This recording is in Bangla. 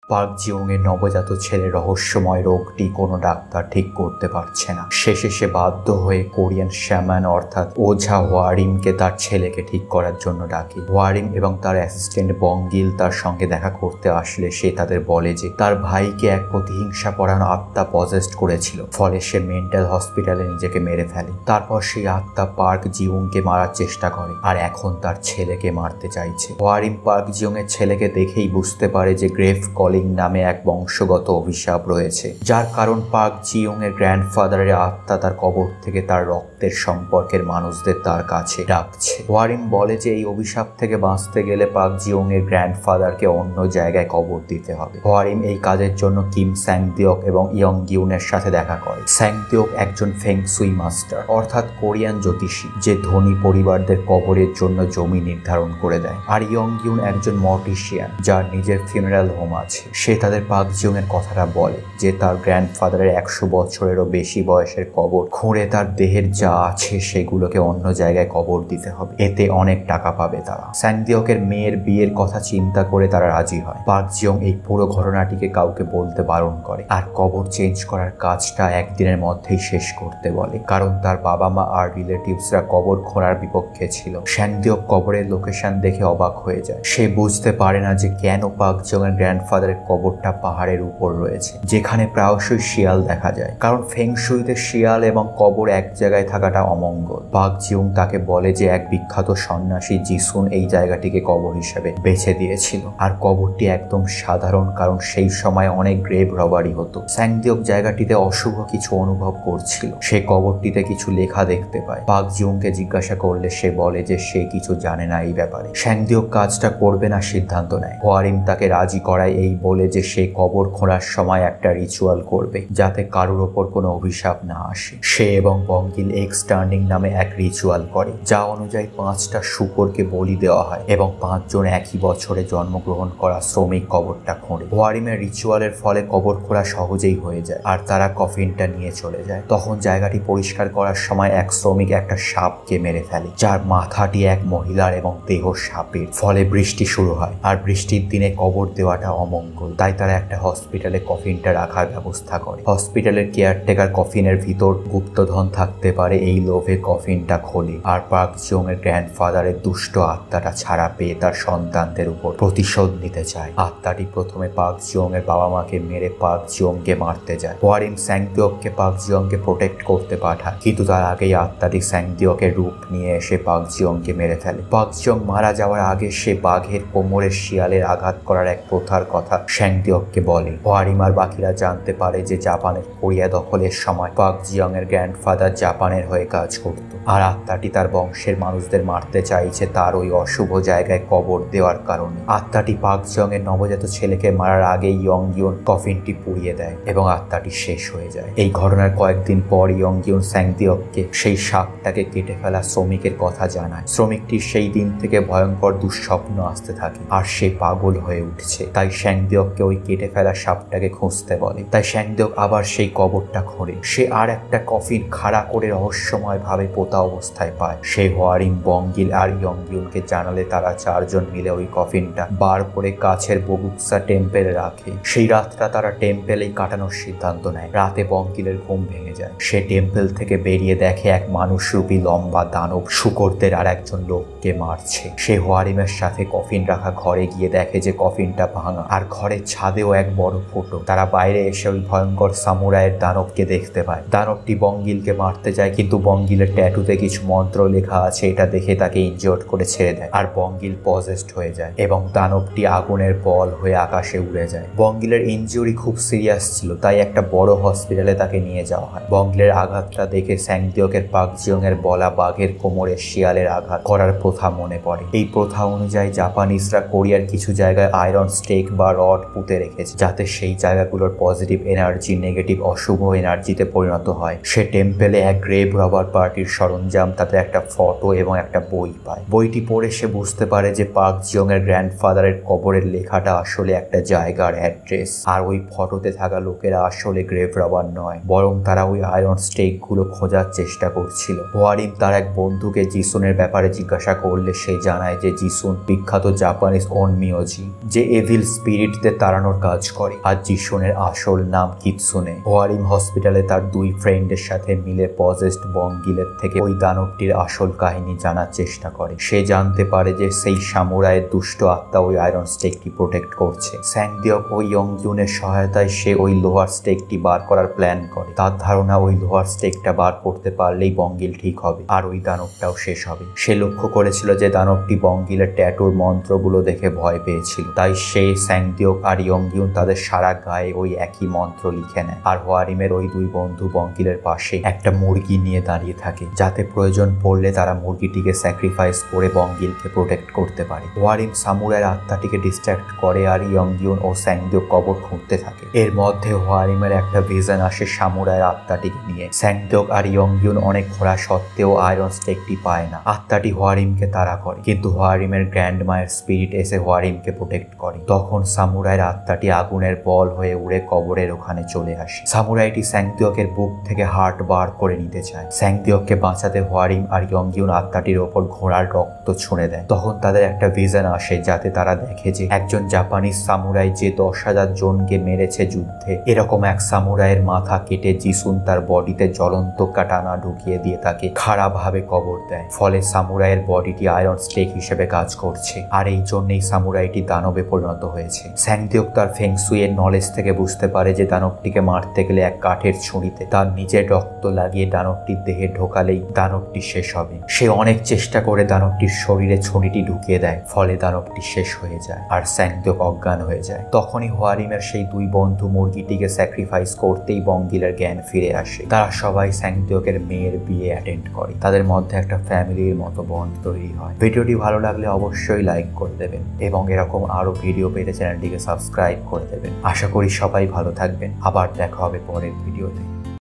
পার্ক জিউং এর নবজাত ছেলের রহস্যময় রোগটি কোনো ডাক্তার ঠিক করতে পারছে না। শেষে সে বাধ্য হয়ে কোরিয়ান শ্যামান অর্থাৎ ওঝা ওয়ারিমকে তার ছেলেকে ঠিক করার জন্য ডাকে। ওয়ারিম এবং তার অ্যাসিস্ট্যান্ট বঙ্গিল তার সঙ্গে দেখা করতে আসলে সে তাদের বলে যে তার ভাইকে এক প্রতিহিংসা পরায়ণ আত্মা পজেস্ট করেছিল, ফলে সে মেন্টাল হসপিটালে নিজেকে মেরে ফেলে। তারপর সেই আত্মা পার্ক জিউংকে মারার চেষ্টা করে আর এখন তার ছেলেকে মারতে চাইছে। ওয়ারিম পার্ক জিউং এর ছেলেকে দেখেই বুঝতে পারে যে গ্রেভ কলিং নামে এক বংশগত অভিশাপ রয়েছে, যার কারণ পার্ক জিউং এর গ্র্যান্ডফাদারের আত্মা তার কবর থেকে তার রক্তের সম্পর্কের মানুষদের তার কাছে ডাকছে। ওয়ারিম বলে যে এই অভিশাপ থেকে বাঁচতে গেলে পার্ক জিউং এর গ্র্যান্ডফাদারকে অন্য জায়গায় কবর দিতে হবে। ওয়ারিম এই কাজের জন্য কিম স্যাংদিওক এবং ইয়ং গিউনের সাথে দেখা করে। স্যাংদিওক একজন ফেংসুই মাস্টার অর্থাৎ কোরিয়ান জ্যোতিষী, যে ধনী পরিবারদের কবরের জন্য জমি নির্ধারণ করে দেয়, আর ইয়ং গিউন একজন মর্টিশিয়ান যার নিজের ফিউনারাল হোম আছে। সে তাদের পার্ক জিউং এর কথাটা বলে যে তার গ্র্যান্ডফাদারের 100 বছরেরও বেশি বয়সের কবর খুঁড়ে তার দেহের যা আছে সেগুলোকে অন্য জায়গায় কবর দিতে হবে, এতে অনেক টাকা পাবে তারা। স্যাংদিওকের মেয়ের বিয়ের কথা চিন্তা করে তারা রাজি হয়। পার্ক জিউং এই পুরো ঘটনাটিকে কাউকে বলতে বারণ করে আর কবর চেঞ্জ করার কাজটা একদিনের মধ্যেই শেষ করতে বলে, কারণ তার বাবা মা আর রিলেটিভসরা কবর খোঁড়ার বিপক্ষে ছিল। স্যাংদিওক কবরের লোকেশন দেখে অবাক হয়ে যায়। সে বুঝতে পারে না যে কেন পার্ক জিউং এর গ্র্যান্ডফাদারের কবরটা পাহাড়ের উপর রয়েছে, যেখানে প্রায়শই শিয়াল দেখা যায়, কারণ ফেংশুইতে শিয়াল এবং কবর এক জায়গায় থাকাটা অমঙ্গল। পার্ক জিউং তাকে বলে যে এক বিখ্যাত সন্ন্যাসী জিসুন এই জায়গাটিকে কবর হিসেবে বেছে দিয়েছিল, আর কবরটি একদম সাধারণ, কারণ সেই সময় অনেক গ্রেভ রবারি হতো। স্যাংদিওক জায়গাটিতে অশুভ কিছু অনুভব করছিল। সে কবরটিতে কিছু লেখা দেখতে পায়। পার্ক জিউংকে জিজ্ঞাসা করলে সে বলে যে সে কিছু জানে না এই ব্যাপারে। স্যাংদিওক কাজটা করবে না সিদ্ধান্ত নেয়। ওয়ারিম তাকে রাজি করায় এই বলে যে সে কবর খোঁড়ার সময় একটা রিচুয়াল করবে যাতে কারোর ওপর কোনো অভিশাপ না আসে। সে এবং বঙ্গিল এক্স টার্নিং নামে এক রিচুয়াল করে, যা অনুযায়ী 5টা শূকরকে বলি দেওয়া হয় এবং 5 জন একই বছরে জন্মগ্রহণ করা শ্রমিক কবরটা খোঁড়ে। ওয়ারিমের রিচুয়ালের ফলে কবর খোঁড়া সহজেই হয়ে যায় আর তারা কফিনটা নিয়ে চলে যায়। তখন জায়গাটি পরিষ্কার করার সময় এক শ্রমিক একটা সাপকে মেরে ফেলে, যার মাথাটি এক মহিলার এবং দেহ সাপের। ফলে বৃষ্টি শুরু হয় আর বৃষ্টির দিনে কবর দেওয়াটা অমঙ্গল, তাই তারা একটা হসপিটালে কফিনটা রাখার ব্যবস্থা করে। হসপিটালের কেয়ারটেকার কফিনের ভিতর গুপ্তধন থাকতে পারে এই লোভে কফিনটা খোলে, আর পার্ক জিউং এর গ্র্যান্ডফাদারের দুষ্ট আত্মাটা ছাড়া পেয়ে তার সন্তানদের উপর প্রতিশোধ নিতে চায়। আত্মাটি প্রথমে পার্ক জিউং এর বাবা মাকে মেরে পার্ক জিউংকে মারতে যায়। ওয়ারিম স্যাংদিওককে পার্ক জিউংকে প্রোটেক্ট করতে পাঠায়, কিন্তু তার আগেই আত্মাটি স্যাংদিওকের রূপ নিয়ে এসে পার্ক জিউংকে মেরে ফেলে। পার্ক জিউং মারা যাওয়ার আগে সে বাঘের কোমরের শিয়ালের আঘাত করার এক প্রথার কথা স্যাংদিওককে বলে। ওয়ারিম আর বাকিরা জানতে পারে যে জাপানের কোরিয়া দখলের সময় পার্ক জিউং এর গ্র্যান্ডফাদার জাপানের হয়ে কাজ করত, আর আত্মাটি তার বংশের মানুষদের মারতে চাইছে তার ওই অশুভ জায়গায় কবর দেওয়ার কারণে। আত্মাটি পার্ক জিউং এর নবজাত ছেলেকে মারার আগে ইয়ং গিউন কফিনটি পুড়িয়ে দেয় এবং আত্মাটি শেষ হয়ে যায়। এই ঘটনার কয়েকদিন পর ইয়ং গিউন স্যাংদিওককে সেই সাপটাকে কেটে ফেলা শ্রমিকের কথা জানায়। শ্রমিকটির সেই দিন থেকে ভয়ঙ্কর দুঃস্বপ্ন আসতে থাকে আর সে পাগল হয়ে উঠছে, তাই স্যাংদিওককে ওই কেটে ফেলা সাপটাকে খুঁজতে বলে। তাই স্যাংদিওক আবার সেই কবরটা খোঁড়ে। সে আর একটা কফিন খাড়া করে রহস্যময় ভাবে পোতা অবস্থায় পায়। সে ওয়ারিম, বঙ্গিল আর ইয়ং গিউনকে জানালে তারা 4 জন মিলে ওই কফিনটা বার করে কাছের বগুৎসা টেম্পেলে রাখে। সেই রাতটা তারা টেম্পেলেই কাটানোর সিদ্ধান্ত নেয়। রাতে বঙ্গিলের ঘুম ভেঙে যায়। সে টেম্পেল থেকে বেরিয়ে দেখে এক মানুষরূপী লম্বা দানব শূকরদের আর একজন লোককে মারছে। সে ওয়ারিমের সাথে কফিন রাখা ঘরে গিয়ে দেখে যে কফিনটা ভাঙা আর ঘরের ছাদেও এক বড় ফুটো। তারা বাইরে এসে ওই ভয়ঙ্কর সামুরাইয়ের দানবকে দেখতে পায়। দানবটি বঙ্গিলকে মারতে যায়, কিন্তু বঙ্গিলের ট্যাটুতে কিছু মন্ত্র লেখা আছে, এটা দেখে তাকে ইনজিওর্ড করে ছেড়ে দেয় আর বঙ্গিল পজেসড হয়ে যায় এবং দানবটি আগুনের বল হয়ে আকাশে উড়ে যায়। বঙ্গিলের ইনজুরি খুব সিরিয়াস ছিল, তাই একটা বড় হসপিটালে তাকে নিয়ে যাওয়া হয়। বঙ্গিলের আঘাতটা দেখে স্যাংদিওকের পার্ক জিউং এর বলা বাঘের কোমরে শিয়ালের আঘাত করার প্রথা মনে পড়ে। এই প্রথা অনুযায়ী জাপানিজরা কোরিয়ার কিছু জায়গায় আয়রন স্টেক বা রড পুঁতে রেখেছে, যাতে সেই জায়গাগুলোর পজিটিভ এনার্জি নেগেটিভ অশুভ এনার্জিতে পরিণত হয়। সে টেম্পেলে এক গ্রেভ রবার পার্টির সরঞ্জাম, তাতে একটা ফটো এবং একটা বই পায়। বইটি পড়ে সে বুঝতে পারে যে পার্ক জিউং এর গ্র্যান্ডফাদারের কবরের লেখাটা আসলে একটা জায়গার অ্যাড্রেস, আর ওই ফটোতে থাকা লোকেরা আসলে গ্রেভ রবার নয়, বরং তারা ওই আয়রন স্টেক গুলো খোঁজার চেষ্টা করছিল। ওয়ারিম তার এক বন্ধুকে জিসুনের ব্যাপারে জিজ্ঞাসা করলে সে জানায় যে জিসুন বিখ্যাত জাপানিজ ওনমিয়োজি, যে এভিল স্পিরিট স্পিরিটদের তাড়ানোর কাজ করে। আর জিসনের আসল নাম কিৎসুনে। হোয়ারিম হসপিটালে তার দুই ফ্রেন্ডের সাথে মিলে পজেসড বঙ্গিলের থেকে ওই দানবটির আসল কাহিনী জানার চেষ্টা করে। সে জানতে পারে যে সেই সামুরাইয়ের দুষ্ট আত্মা ওই আয়রন স্টেকটি প্রোটেক্ট করছে। স্যাংদিওক ও ইয়ংজুনের সহায়তায় সে ওই লোহার স্টেকটি বার করার প্ল্যান করে। তার ধারণা ওই লোহার স্টেকটা বার করতে পারলেই বঙ্গিল ঠিক হবে আর ওই দানবটাও শেষ হবে। সে লক্ষ্য করেছিল যে দানবটি বঙ্গিলের ট্যাটুর মন্ত্রগুলো দেখে ভয় পেয়েছিল, তাই সে স্যাংদিওক আর ইয়ংজুন তাদের সারা গায়ে ওই একই মন্ত্র লিখে নেয়। আর হোয়ারিমের ওই দুই বন্ধু বঙ্গিলের পাশে একটা মুরগি নিয়ে দাঁড়িয়ে থাকে, যাতে প্রয়োজন পড়লে তারা মুরগিটিকে স্যাক্রিফাইস করে বঙ্গিলকে প্রোটেক্ট করতে পারে। হোয়ারিম সামুরাইয়ের আত্মাটিকে ডিস্ট্র্যাক্ট করে আর ইয়ংজুন ও স্যাংদিওক কবর খুঁড়তে থাকে। এর মধ্যে হোয়ারিমের একটা ভিশন আসে সামুরাইয়ের আত্মাটিকে নিয়ে। স্যাংদিওক আর ইয়ংজুন অনেক ঘোরা সত্ত্বেও আয়রন স্টেকটি পায় না। আত্মাটি হোয়ারিমকে তাড়া করে, কিন্তু হোয়ারিমের গ্র্যান্ড মায়ের স্পিরিট এসে হোয়ারিমকে প্রোটেক্ট করে। তখন সামুরাইয়ের আত্মাটি আগুনের বল হয়ে উড়ে কবরের ওখানে চলে আসে। সামুরাইটি স্যাংদিওকের বুক থেকে হার্ট বার করে নিতে চায়। স্যাংদিওককে বাঁচাতে হোয়ারিম আর ইয়ংজুন আত্মাটির ওপর ঘোড়ার রক্ত ছুঁড়ে দেয়। তখন তাদের একটা ভিশন আসে, যাতে তারা দেখে যে একজন জাপানিজ সামুরাই যে 10,000 জনকে মেরেছে যুদ্ধে, এরকম এক সামুরাইয়ের মাথা কেটে জিসুন তার বডিতে জ্বলন্ত কাটানা ঢুকিয়ে দিয়ে তাকে খারাপভাবে কবর দেয়। ফলে সামুরাইয়ের বডিটি আয়রন স্টেক হিসেবে কাজ করছে, আর এই জন্যই সামুরাইটি দানবে পরিণত হয়েছে। স্যাংদিওক তার ফেংসুইয়ের নলেজ থেকে বুঝতে পারে যে দানবটিকে মারতে গেলে এক কাঠের ছুরিতে তার নিজের রক্ত লাগিয়ে দানবটির দেহে ঢোকালেই দানবটি শেষ হবে। সে অনেক চেষ্টা করে দানবটির শরীরে ছুরিটি ঢুকিয়ে দেয়, ফলে দানবটি শেষ হয়ে যায় আর স্যাংদিওক অজ্ঞান হয়ে যায়। তখনই হোয়ারিমের সেই দুই বন্ধু মুরগিটিকে স্যাক্রিফাইস করতেই বঙ্গিলের জ্ঞান ফিরে আসে। তারা সবাই স্যাংদিওকের মেয়ের বিয়ে অ্যাটেন্ড করে। তাদের মধ্যে একটা ফ্যামিলির মতো বন্ড তৈরি হয়। ভিডিওটি ভালো লাগলে অবশ্যই লাইক করে দেবেন এবং এরকম আরো ভিডিও পেতে চ্যানেলটিকে সাবস্ক্রাইব করে দেবেন। আশা করি সবাই ভালো থাকবেন। আবার দেখা হবে পরের ভিডিওতে।